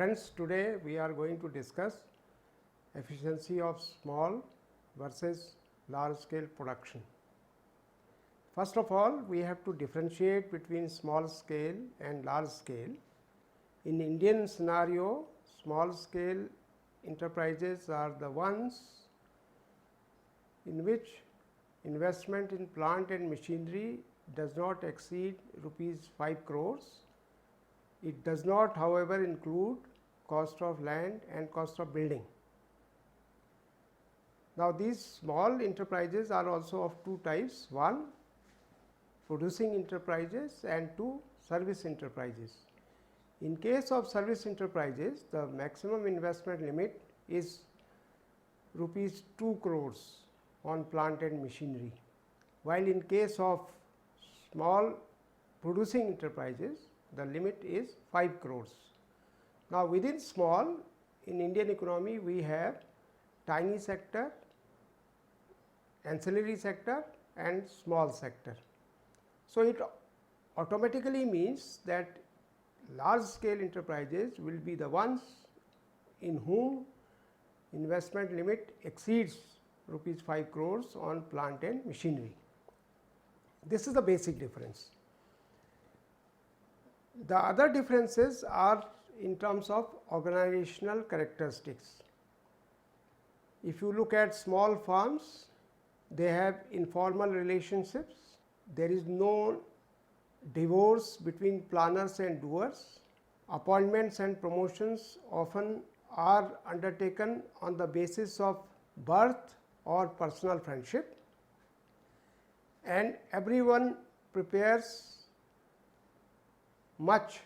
Friends, today we are going to discuss efficiency of small versus large scale production. First of all, we have to differentiate between small scale and large scale. In Indian scenario, small scale enterprises are the ones in which investment in plant and machinery does not exceed rupees 5 crores. It does not, however, include cost of land and cost of building. Now, these small enterprises are also of two types: one, producing enterprises, and two, service enterprises. In case of service enterprises, the maximum investment limit is rupees 2 crores on plant and machinery, while in case of small producing enterprises, the limit is 5 crores. Now, within small, in Indian economy, we have tiny sector, ancillary sector and small sector. So, it automatically means that large scale enterprises will be the ones in whom investment limit exceeds rupees 5 crores on plant and machinery. This is the basic difference. The other differences are in terms of organizational characteristics. If you look at small firms, they have informal relationships. There is no divorce between planners and doers. Appointments and promotions often are undertaken on the basis of birth or personal friendship, and everyone prepares much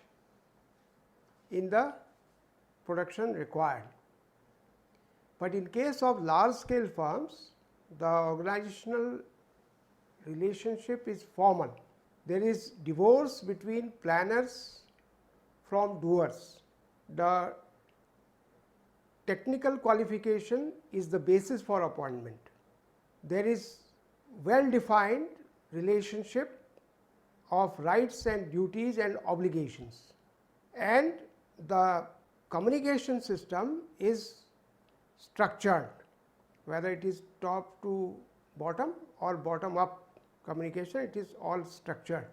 in the production required. But in case of large scale firms, the organizational relationship is formal. There is divorce between planners from doers. The technical qualification is the basis for appointment. There is well defined relationship of rights and duties and obligations, and the communication system is structured, whether it is top to bottom or bottom up communication, it is all structured,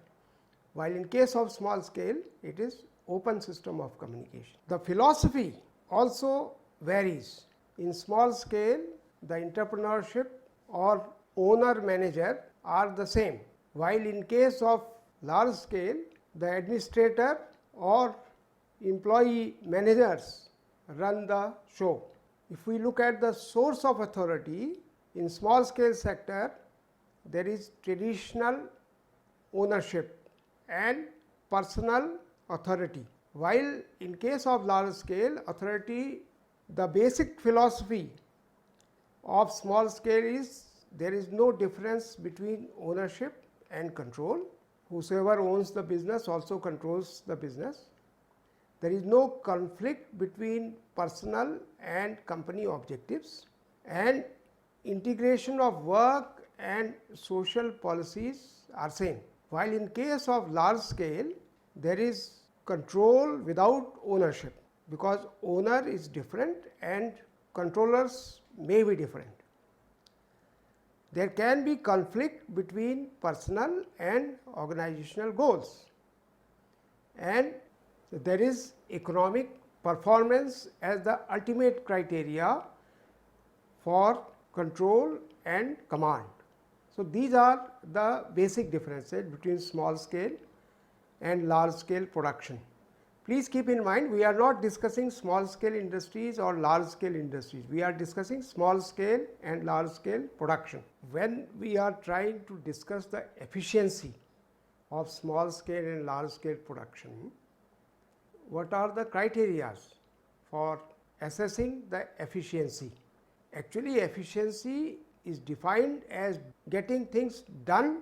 while in case of small scale it is open system of communication. The philosophy also varies. In small scale, the entrepreneurship or owner manager are the same, while in case of large scale, the administrator or employee managers run the show. If we look at the source of authority, in small scale sector, there is traditional ownership and personal authority, while in case of large scale authority, the basic philosophy of small scale is there is no difference between ownership and control. Whosoever owns the business also controls the business. There is no conflict between personal and company objectives, and integration of work and social policies are same. While in case of large scale, there is control without ownership, because owner is different and controllers may be different. There can be conflict between personal and organizational goals, and there is economic performance as the ultimate criteria for control and command. So, these are the basic differences between small scale and large scale production. Please keep in mind, we are not discussing small scale industries or large scale industries. We are discussing small scale and large scale production. When we are trying to discuss the efficiency of small scale and large scale production, what are the criteria for assessing the efficiency? Actually, efficiency is defined as getting things done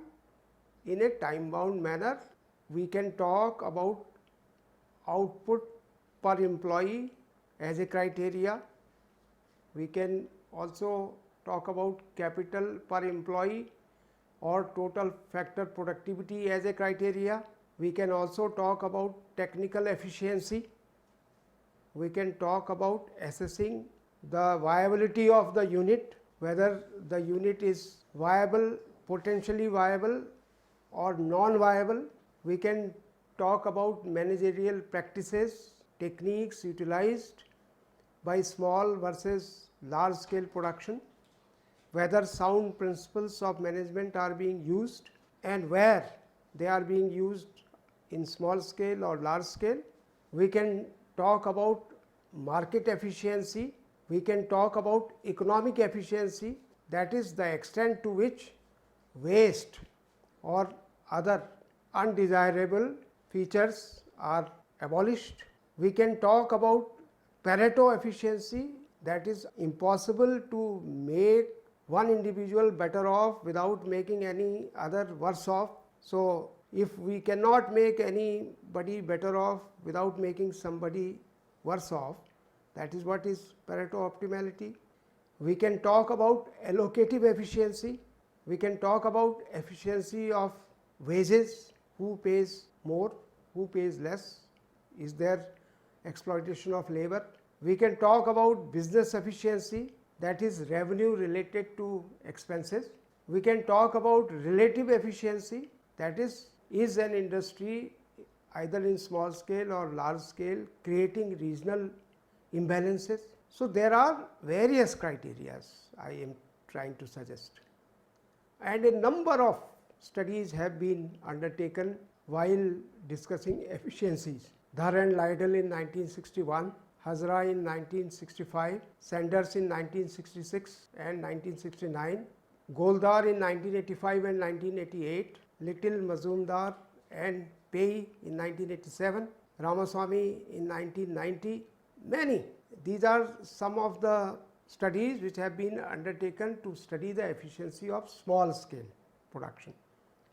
in a time bound manner. We can talk about output per employee as a criteria. We can also talk about capital per employee or total factor productivity as a criteria. We can also talk about technical efficiency. we can talk about assessing the viability of the unit, whether the unit is viable, potentially viable or non-viable. We can talk about managerial practices, techniques utilized by small versus large scale production, whether sound principles of management are being used and where they are being used in small scale or large scale. We can talk about market efficiency, we can talk about economic efficiency, that is the extent to which waste or other undesirable features are abolished. We can talk about Pareto efficiency, that is impossible to make one individual better off without making any other worse off. So, if we cannot make anybody better off without making somebody worse off, that is what is Pareto optimality. We can talk about allocative efficiency, we can talk about efficiency of wages, who pays more, who pays less, is there exploitation of labor. We can talk about business efficiency, that is revenue related to expenses. We can talk about relative efficiency, that is an industry either in small scale or large scale creating regional imbalances. So, there are various criteria I am trying to suggest, and a number of studies have been undertaken while discussing efficiencies. Dhar and Lydell in 1961, Hazra in 1965, Sanders in 1966 and 1969, Goldar in 1985 and 1988, Little, Mazumdar and Pei in 1987, Ramaswamy in 1990, many. These are some of the studies which have been undertaken to study the efficiency of small scale production.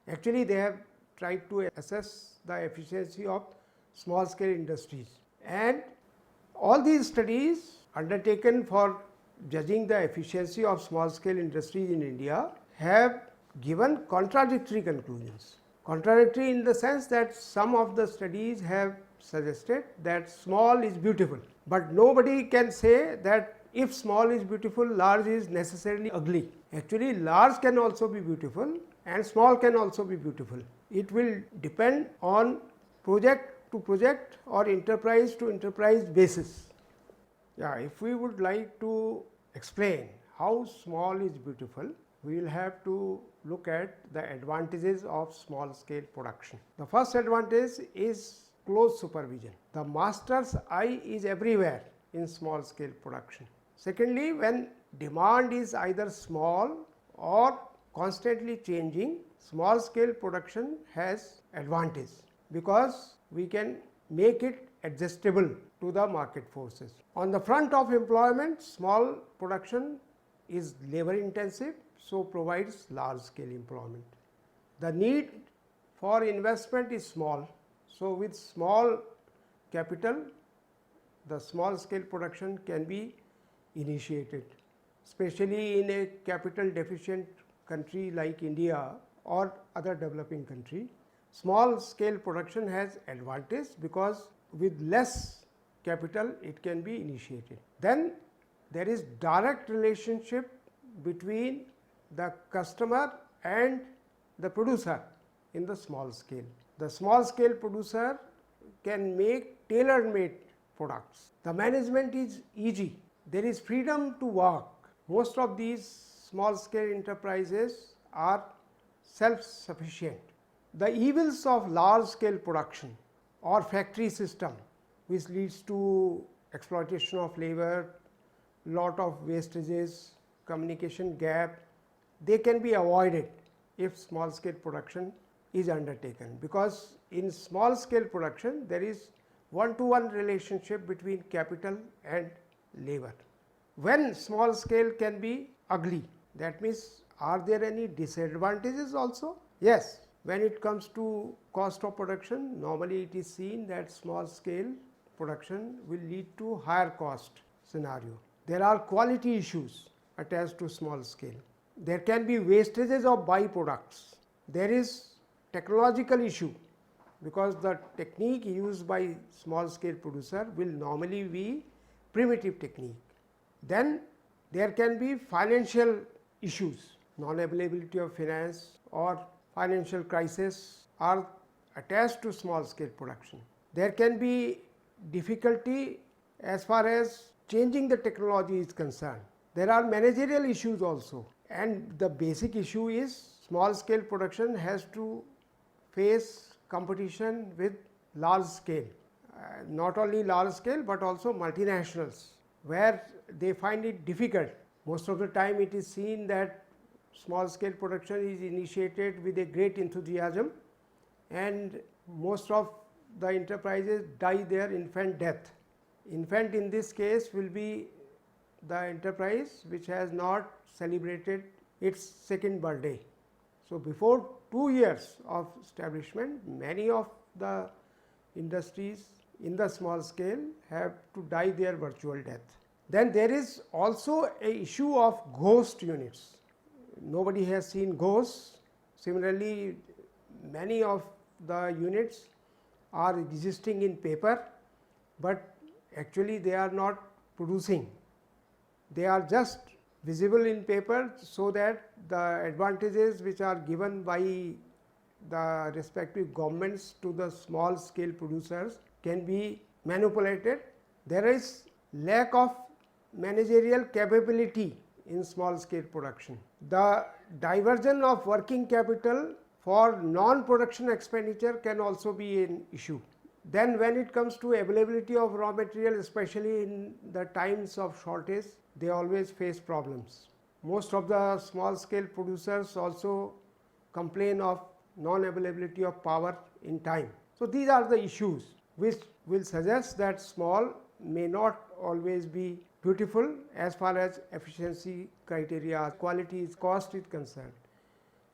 Actually, they have tried to assess the efficiency of small scale industries, and all these studies undertaken for judging the efficiency of small scale industries in India have given contradictory conclusions. Contradictory in the sense that some of the studies have suggested that small is beautiful, but nobody can say that if small is beautiful, large is necessarily ugly. Actually, large can also be beautiful and small can also be beautiful. It will depend on project to project or enterprise to enterprise basis. Yeah, if we would like to explain how small is beautiful, we will have to look at the advantages of small scale production. The first advantage is close supervision. The master's eye is everywhere in small scale production. Secondly, when demand is either small or constantly changing, small scale production has advantage because we can make it adjustable to the market forces. On the front of employment, small production is labor intensive, so provides large scale employment. The need for investment is small, so with small capital, the small scale production can be initiated, especially in a capital deficient country like India or other developing country. Small scale production has advantage because with less capital it can be initiated. Then there is direct relationship between the customer and the producer in the small scale. The small scale producer can make tailor made products. The management is easy. There is freedom to work. Most of these small scale enterprises are self sufficient. The evils of large scale production or factory system, which leads to exploitation of labor, lot of wastages, communication gap, they can be avoided if small scale production is undertaken, because in small scale production there is one-to-one relationship between capital and labor. When small scale can be ugly, that means are there any disadvantages also? Yes, when it comes to cost of production, normally it is seen that small scale production will lead to higher cost scenario. There are quality issues attached to small scale. There can be wastages of byproducts. There is technological issue because the technique used by small scale producer will normally be primitive technique. Then there can be financial issues, non-availability of finance or financial crisis are attached to small scale production. There can be difficulty as far as changing the technology is concerned. There are managerial issues also, and the basic issue is small scale production has to face competition with large scale, not only large scale but also multinationals, where they find it difficult. Most of the time it is seen that small scale production is initiated with a great enthusiasm, and most of the enterprises die their infant death. Infant in this case will be the enterprise which has not celebrated its second birthday. So, before 2 years of establishment, many of the industries in the small scale have to die their virtual death. Then there is also a issue of ghost units. Nobody has seen ghosts. Similarly, many of the units are existing in paper, but actually they are not producing. They are just visible in paper so that the advantages which are given by the respective governments to the small scale producers can be manipulated. There is lack of managerial capability in small scale production. The diversion of working capital for non-production expenditure can also be an issue. Then when it comes to availability of raw material, especially in the times of shortage, they always face problems. Most of the small scale producers also complain of non-availability of power in time. So these are the issues which will suggest that small may not always be beautiful as far as efficiency criteria, quality, cost is concerned.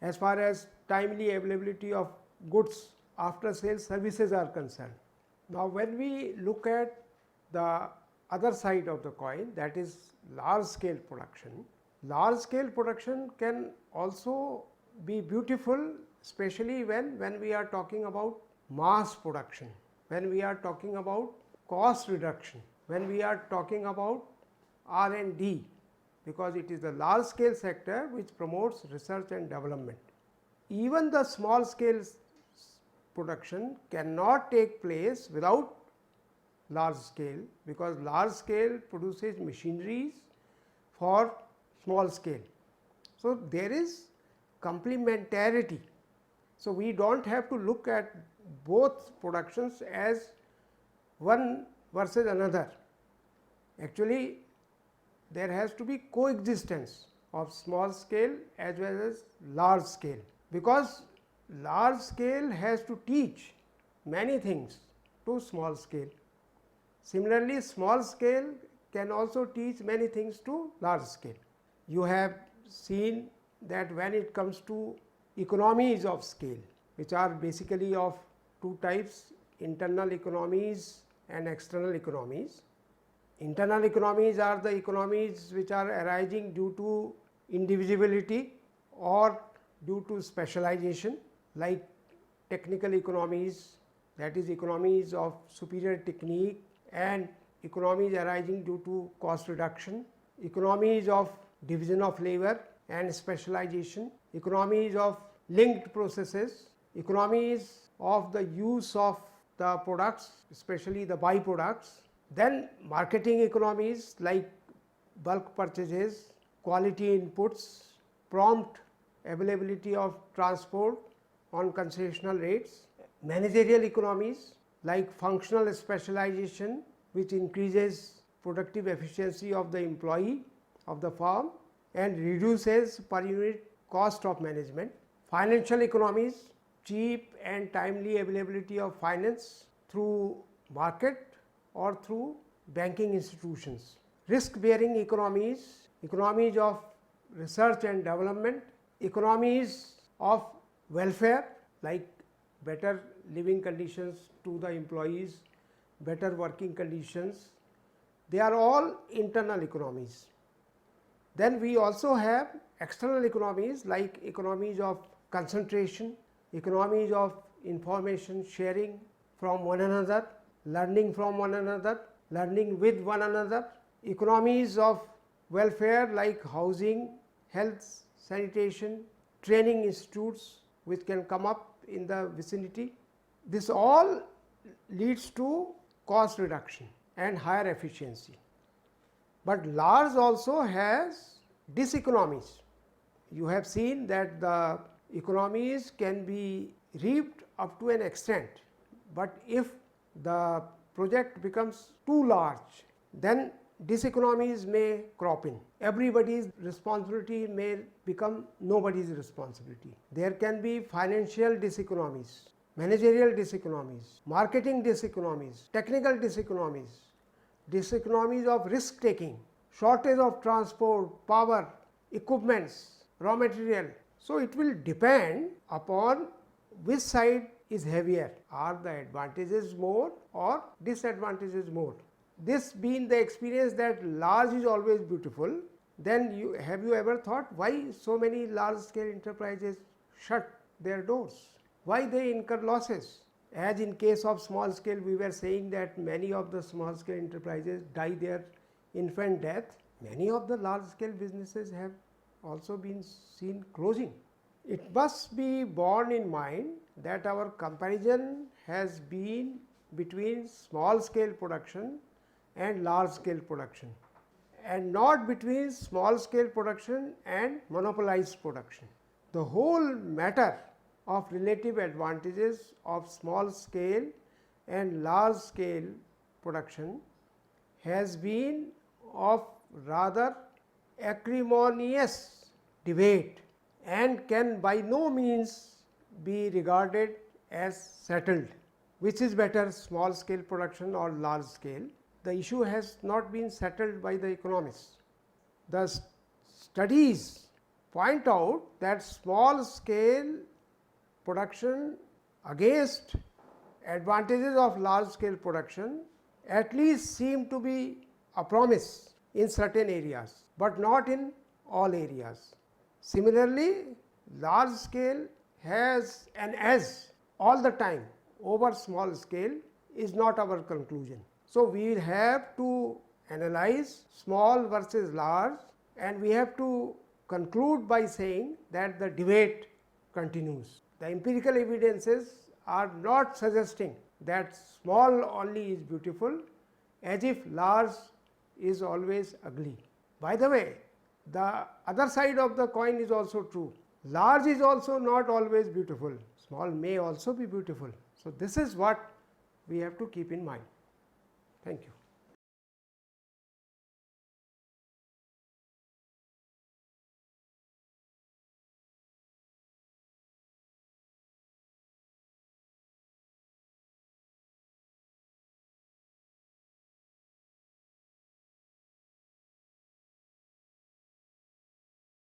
As far as timely availability of goods, after sales services are concerned. Now when we look at the other side of the coin, that is large scale production. Large scale production can also be beautiful, especially when we are talking about mass production, when we are talking about cost reduction, when we are talking about R&D, because it is the large scale sector which promotes research and development. Even the small scale production cannot take place without large scale, because large scale produces machineries for small scale. So there is complementarity. So we do not have to look at both productions as one versus another. Actually, there has to be coexistence of small scale as well as large scale, because large scale has to teach many things to small scale. Similarly, small scale can also teach many things to large scale. You have seen that when it comes to economies of scale, which are basically of two types, internal economies and external economies. Internal economies are the economies which are arising due to indivisibility or due to specialization, like technical economies, that is economies of superior technique, and economies arising due to cost reduction, economies of division of labor and specialization, economies of linked processes, economies of the use of the products, especially the byproducts. Then marketing economies like bulk purchases, quality inputs, prompt availability of transport on concessional rates, managerial economies like functional specialization, which increases productive efficiency of the employee of the firm and reduces per unit cost of management, financial economies, cheap and timely availability of finance through market or through banking institutions, risk bearing economies, economies of research and development, economies of welfare like better living conditions to the employees, better working conditions. They are all internal economies. Then we also have external economies like economies of concentration, economies of information sharing from one another, learning from one another, learning with one another, economies of welfare like housing, health, sanitation, training institutes which can come up in the vicinity. This all leads to cost reduction and higher efficiency. But large also has diseconomies. You have seen that the economies can be reaped up to an extent, but if the project becomes too large, then diseconomies may crop in. Everybody's responsibility may become nobody's responsibility. There can be financial diseconomies, managerial diseconomies, marketing diseconomies, technical diseconomies, diseconomies of risk taking, shortage of transport, power, equipments, raw material. So, it will depend upon which side is heavier. Are the advantages more or disadvantages more? This being the experience that large is always beautiful, then have you ever thought why so many large scale enterprises shut their doors? Why they incur losses? As in case of small scale, we were saying that many of the small scale enterprises die their infant death. Many of the large scale businesses have also been seen closing. It must be borne in mind that our comparison has been between small scale production and large scale production, and not between small scale production and monopolized production. The whole matter of relative advantages of small scale and large scale production has been of rather acrimonious debate and can by no means be regarded as settled. Which is better, small scale production or large scale? The issue has not been settled by the economists. The studies point out that small scale production against advantages of large scale production at least seem to be a promise in certain areas, but not in all areas. Similarly, large scale has an edge all the time over small scale is not our conclusion. So, we will have to analyze small versus large, and we have to conclude by saying that the debate continues. The empirical evidences are not suggesting that small only is beautiful, as if large is always ugly. By the way, the other side of the coin is also true. Large is also not always beautiful, small may also be beautiful. So, this is what we have to keep in mind. Thank you.